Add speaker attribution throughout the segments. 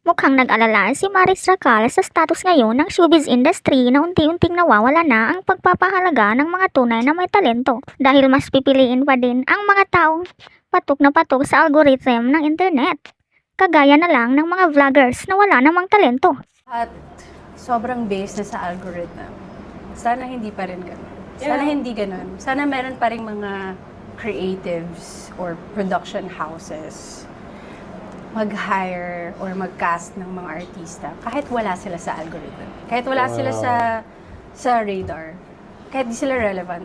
Speaker 1: Mukhang nag-alala si Maris Racal sa status ngayon ng showbiz industry na unti-unting nawawala na ang pagpapahalaga ng mga tunay na may talento dahil mas pipiliin pa din ang mga taong patok na patok sa algorithm ng internet. Kagaya na lang ng mga vloggers na wala namang talento.
Speaker 2: At sobrang based na sa algorithm. Sana hindi pa rin ganun. Sana hindi ganun. Sana meron pa rin mga creatives or production houses mag-hire or mag-cast ng mga artista kahit wala sila sa algorithm. Kahit wala sila sa radar. Kahit di sila relevant.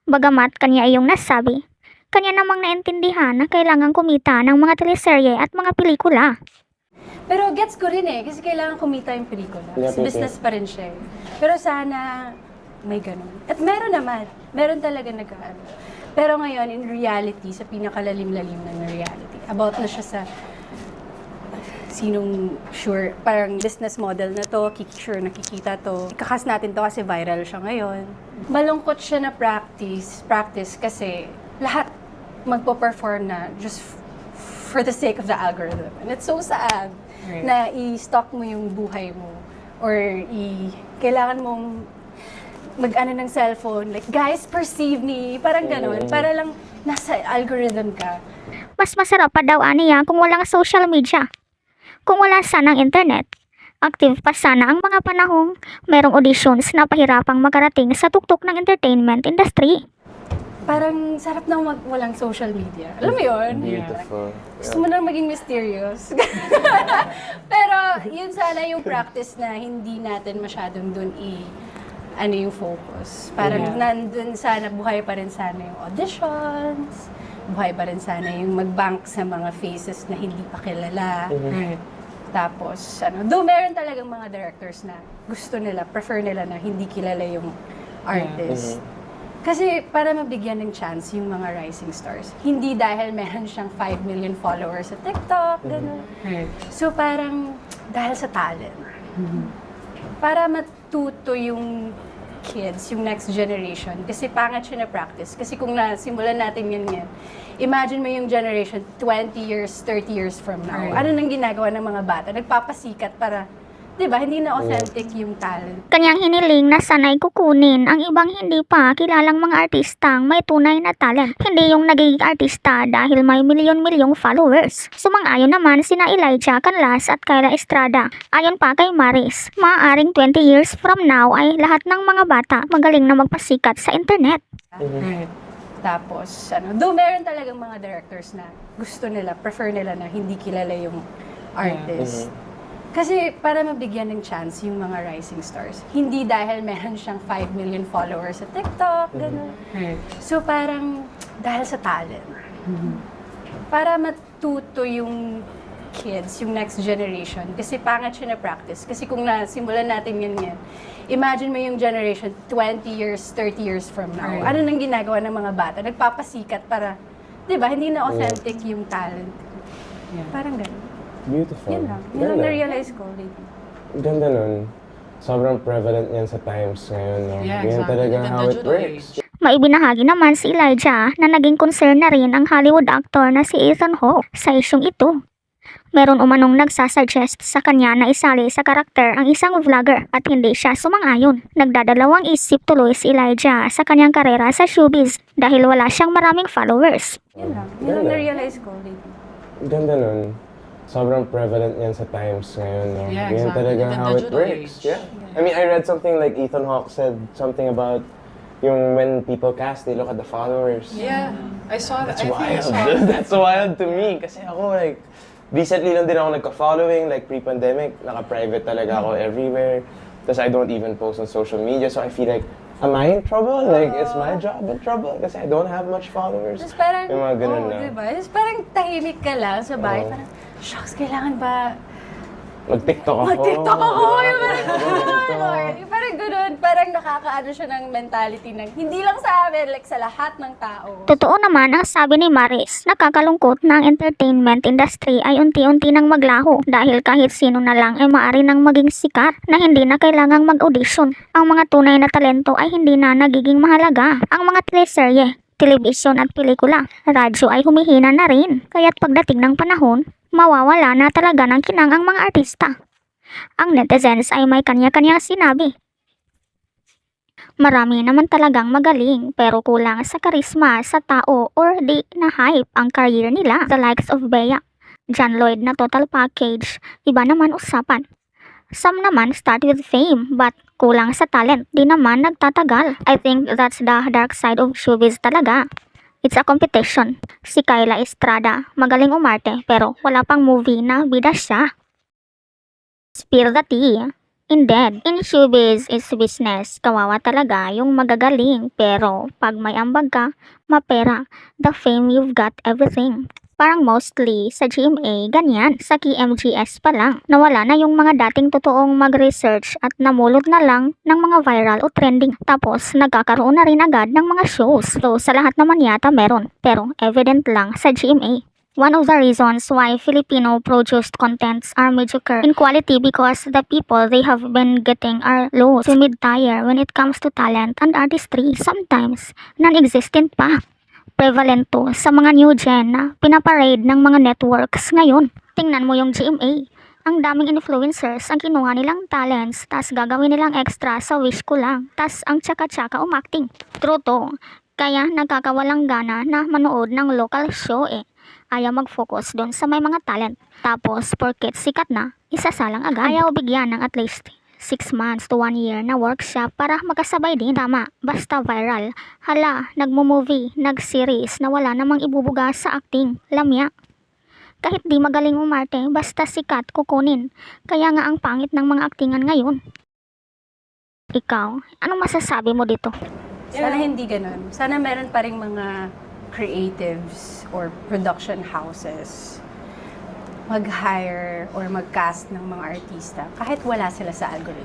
Speaker 1: Bagamat kanya iyong nasabi, kanya namang naintindihan na kailangang kumita ng mga teleserye at mga pelikula.
Speaker 2: Pero gets ko rin kasi kailangan kumita yung pelikula.
Speaker 3: Yeah,
Speaker 2: Business pa rin siya. Pero sana may ganun. At meron naman. Meron talaga nagkaano. Pero ngayon, in reality, sa pinakalalim-lalim na reality, about na siya sa sinong sure, parang business model na to, sure nakikita to. Ikakas natin to kasi viral siya ngayon. Malungkot siya na practice kasi lahat magpo-perform na just for the sake of the algorithm. And it's so sad na i-stock mo yung buhay mo or kailangan mong mag-ano ng cellphone, like, guys, perceive me, parang ganun, para lang nasa algorithm ka.
Speaker 1: Mas masarap pa daw aniya kung walang social media. Kung wala sanang internet, active pa sana ang mga panahong merong auditions na pahirapang makarating sa tuktok ng entertainment industry.
Speaker 2: Parang sarap na walang social media. Alam mo yun?
Speaker 3: Beautiful.
Speaker 2: Gusto mo na maging mysterious. Pero yun sana yung practice na hindi natin masyadong dun yung focus. Parang nandun sana, buhay pa rin sana yung auditions, buhay pa rin sana yung mag-bank sa mga faces na hindi pa kilala. Tapos, though meron talagang mga directors na gusto nila, prefer nila na hindi kilala yung artist. Kasi para mabigyan ng chance yung mga rising stars. Hindi dahil meron siyang 5 million followers sa TikTok, gano'n. So parang dahil sa talent. Para matuto yung kids, yung next generation. Kasi pangat siya na practice. Kasi kung nasimulan natin yan, imagine mo yung generation 20 years, 30 years from now. Ano nang ginagawa ng mga bata? Nagpapasikat para, di ba, hindi na authentic yung talent.
Speaker 1: Kanyang hiniling na sanay kukunin ang ibang hindi pa kilalang mga artistang may tunay na talent. Hindi yung nagiging artista dahil may milyon-milyong followers. Sumang-ayon naman sina Elijah Canlas at Kyla Estrada. Ayon pa kay Maris, maaaring 20 years from now ay lahat ng mga bata magaling na magpasikat sa internet.
Speaker 2: Tapos, though meron talagang mga directors na gusto nila, prefer nila na hindi kilala yung artist. Kasi para mabigyan ng chance yung mga rising stars. Hindi dahil meron siyang 5 million followers sa TikTok, gano'n. So parang dahil sa talent. Para matuto yung kids, yung next generation. Kasi pangat siya na practice. Kasi kung nasimulan natin yan, imagine mo yung generation 20 years, 30 years from now. Ano nang ginagawa ng mga bata? Nagpapasikat para, di ba, hindi na authentic yung talent. Parang gano'n.
Speaker 3: Beautiful.
Speaker 2: Yun lang. Yun lang na-realize ko lately.
Speaker 3: Ganda nun. Sobrang prevalent yan sa times ngayon, no?
Speaker 4: Yeah,
Speaker 3: Yan
Speaker 4: exactly.
Speaker 3: talaga
Speaker 4: The
Speaker 3: how it
Speaker 4: digital
Speaker 3: works.
Speaker 1: Maibinahagi naman si Elijah na naging concern na rin ang Hollywood actor na si Ethan Hawke sa isyong ito. Meron umanong nagsasuggest sa kanya na isali sa karakter ang isang vlogger at hindi siya sumang-ayon. Nagdadalawang isip tuloy si Elijah sa kanyang karera sa showbiz dahil wala siyang maraming followers.
Speaker 2: Yun lang. Yun lang na-realize ko lately.
Speaker 3: Ganda nun. Sobrang prevalent yan sa times ngayon, no?
Speaker 4: Yeah,
Speaker 3: Yan
Speaker 4: exactly.
Speaker 3: talaga
Speaker 4: The
Speaker 3: how it
Speaker 4: digital
Speaker 3: works.
Speaker 4: age.
Speaker 3: Yeah. I mean, I read something like Ethan Hawke said something about yung when people cast, they look at the followers.
Speaker 4: Yeah, I saw that.
Speaker 3: That's
Speaker 4: I think I
Speaker 3: wild.
Speaker 4: saw that.
Speaker 3: That's wild to me. Kasi ako, like, recently lang din ako nagka-following, like pre-pandemic, naka-private talaga ako everywhere. Tapos I don't even post on social media, so I feel like, am I in trouble? Like, is my job in trouble? Kasi I don't have much followers.
Speaker 2: Tapos parang,
Speaker 3: Yung mga ganun na.
Speaker 2: diba? Tapos parang tahimik ka lang sa bahay. Parang, shucks, kailangan ba
Speaker 3: Mag-TikTok ako.
Speaker 2: mag-TikTok ako? Yung parang
Speaker 3: Mag-TikTok.
Speaker 2: ganun. Yung parang ganun. Parang nakakaano siya ng mentality ng, hindi lang sa amin, like sa lahat ng tao.
Speaker 1: Totoo naman ang sabi ni Maris, nakakalungkot na ang entertainment industry ay unti-unti nang maglaho dahil kahit sino na lang ay maaari nang maging sikat na hindi na kailangang mag-audition. Ang mga tunay na talento ay hindi na nagiging mahalaga. Ang mga teleserye, telebisyon at pelikula, radyo ay humihina na rin. Kaya't pagdating ng panahon, mawawala na talaga ng kinang ang mga artista. Ang netizens ay may kanya-kanyang sinabi. Marami naman talagang magaling pero kulang sa karisma sa tao or di na hype ang career nila. The likes of Bea, John Lloyd na total package, iba naman usapan. Some naman start with fame but kulang sa talent, di naman nagtatagal. I think that's the dark side of showbiz talaga. It's a competition. Si Kyla Estrada, magaling umarte pero wala pang movie na bida siya. Spill the tea. Indeed, in showbiz is business. Kawawa talaga yung magagaling. Pero pag may ambag ka, mapera. The fame, you've got everything. Parang mostly sa GMA, ganyan. Sa KMGS pa lang, nawala na yung mga dating totoong mag-research at namulot na lang ng mga viral o trending. Tapos, nagkakaroon na rin agad ng mga shows. So, sa lahat naman yata meron. Pero, evident lang sa GMA. One of the reasons why Filipino-produced contents are mediocre in quality because the people they have been getting are low to mid-tier when it comes to talent and artistry. Sometimes, non-existent pa. Prevalent to sa mga new gen na pinaparade ng mga networks ngayon. Tingnan mo yung GMA. Ang daming influencers ang kinuha nilang talents tas gagawin nilang extra sa wish ko lang. Tas ang tsaka-tsaka umacting. True to. Kaya nagkakawalang gana na manood ng local show Ayaw mag-focus doon sa may mga talent. Tapos, porket sikat na, isasalang agad. Ayaw bigyan ng at least 6 months to 1 year na workshop para makasabay din. Tama, basta viral. Hala, nagmo-movie, nag-series na wala namang ibubuga sa acting. Lamya. Kahit di magaling umarte, basta sikat kukunin. Kaya nga ang pangit ng mga actingan ngayon. Ikaw, anong masasabi mo dito?
Speaker 2: Sana hindi ganun. Sana meron pa ring mga creatives or production houses mag-hire or mag-cast ng mga artista kahit wala sila sa algorithm.